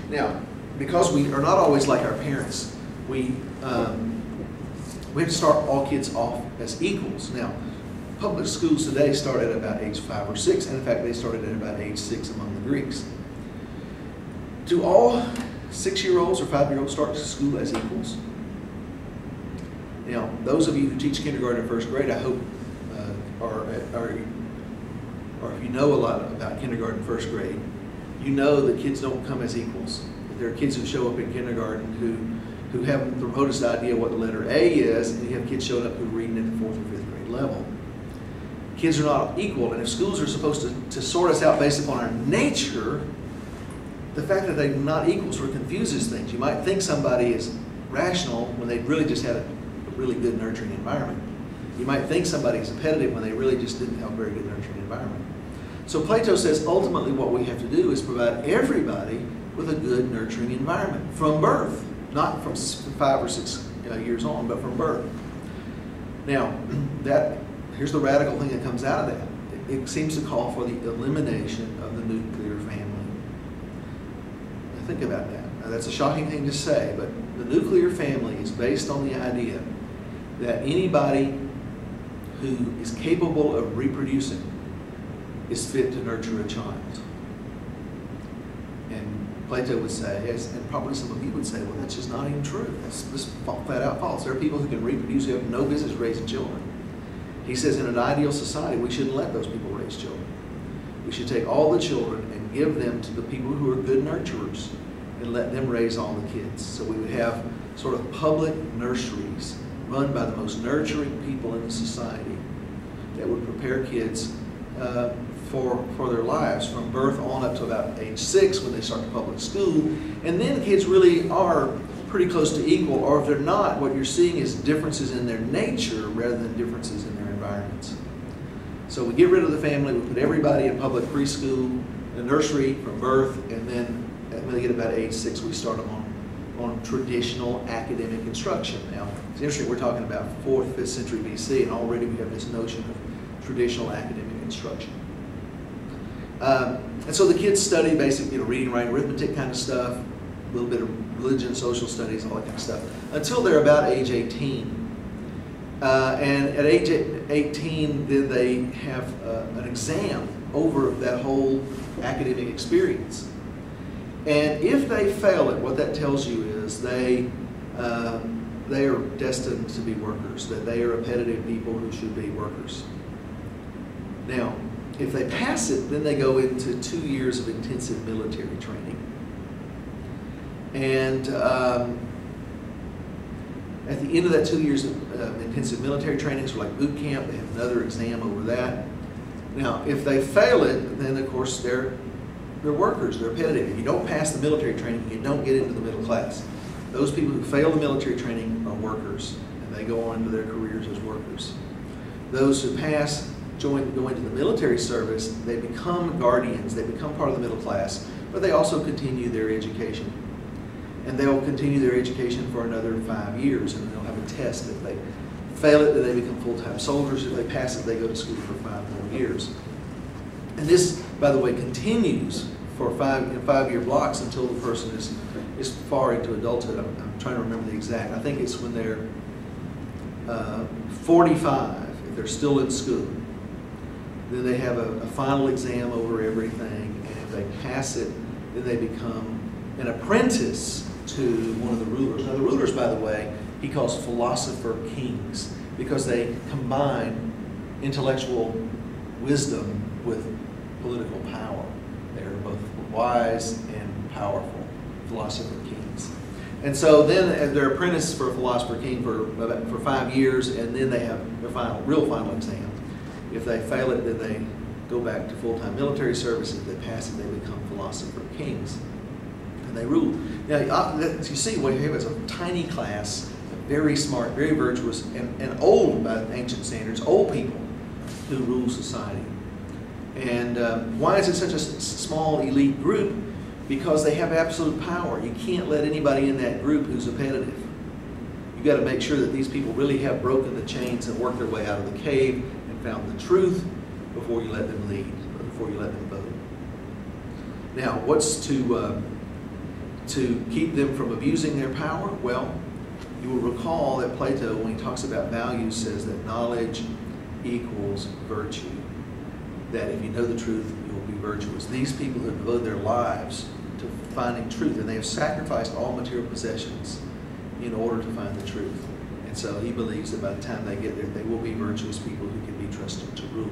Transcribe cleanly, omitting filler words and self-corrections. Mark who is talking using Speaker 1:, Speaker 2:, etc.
Speaker 1: Now, because we are not always like our parents, we have to start all kids off as equals. Now, public schools today start at about age 5 or 6, and in fact they started at about age 6 among the Greeks. Do all 6-year-olds or 5-year-olds start school as equals? Now, those of you who teach kindergarten and first grade, I hope, or if you know a lot about kindergarten and first grade, you know that kids don't come as equals. There are kids who show up in kindergarten who haven't the remotest idea what the letter A is, and you have kids showing up who are reading at the 4th or 5th grade level. Kids are not equal, and if schools are supposed to sort us out based upon our nature, the fact that they're not equal sort of confuses things. You might think somebody is rational when they really just had a really good nurturing environment. You might think somebody is competitive when they really just didn't have a very good nurturing environment. So Plato says ultimately what we have to do is provide everybody with a good nurturing environment from birth, not from 5 or 6 years on, but from birth. Now, here's the radical thing that comes out of that. It seems to call for the elimination of the nuclear family. Now, think about that. Now, that's a shocking thing to say, but the nuclear family is based on the idea that anybody who is capable of reproducing is fit to nurture a child. And Plato would say, and probably some of you would say, well, that's just not even true. That's flat out false. There are people who can reproduce who have no business raising children. He says in an ideal society, we shouldn't let those people raise children. We should take all the children and give them to the people who are good nurturers and let them raise all the kids. So we would have sort of public nurseries run by the most nurturing people in the society that would prepare kids for their lives from birth on up to about age 6 when they start to public school. And then kids really are pretty close to equal, or if they're not, what you're seeing is differences in their nature rather than differences in their environments. So we get rid of the family, we put everybody in public preschool, the nursery from birth, and then when they get about age 6, we start them on traditional academic instruction. Now, it's interesting, we're talking about 4th, 5th century BC, and already we have this notion of traditional academic instruction. And so the kids study basic, reading, writing, arithmetic kind of stuff, a little bit of religion, social studies, all that kind of stuff, until they're about age 18. And at age 18, then they have an exam over that whole academic experience. And if they fail it, what that tells you is they are destined to be workers, that they are appetitive people who should be workers. Now, if they pass it, then they go into 2 years of intensive military training. And at the end of that 2 years of intensive military training, so like boot camp, they have another exam over that. Now, if they fail it, then of course they're workers, they're appetitive. If you don't pass the military training, you don't get into the middle class. Those people who fail the military training are workers, and they go on into their careers as workers. Those who pass, go into the military service, they become guardians, they become part of the middle class, but they also continue their education. And they'll continue their education for another 5 years, and they'll have a test. If they fail it, then they become full-time soldiers. If they pass it, they go to school for 5 more years. And this, by the way, continues for 5-year blocks until the person is far into adulthood. I'm trying to remember the exact. I think it's when they're 45, if they're still in school. Then they have a final exam over everything, and if they pass it, then they become an apprentice to one of the rulers. Now the rulers, by the way, he calls philosopher kings, because they combine intellectual wisdom with political power. They are both wise and powerful philosopher kings. And so then they're apprentices for a philosopher king for 5 years, and then they have their real final exam. If they fail it, then they go back to full-time military service. If they pass it, they become philosopher kings, and they rule. Now, you see what you have is a tiny class, very smart, very virtuous, and old by ancient standards, old people who rule society. And why is it such a small elite group? Because they have absolute power. You can't let anybody in that group who's appetitive. You've got to make sure that these people really have broken the chains and worked their way out of the cave and found the truth before you let them lead, or before you let them vote. Now, what's to to keep them from abusing their power? Well, you will recall that Plato, when he talks about values, says that knowledge equals virtue. That if you know the truth, you will be virtuous. These people have devoted their lives to finding truth, and they have sacrificed all material possessions in order to find the truth. And so he believes that by the time they get there, they will be virtuous people who can be trusted to rule.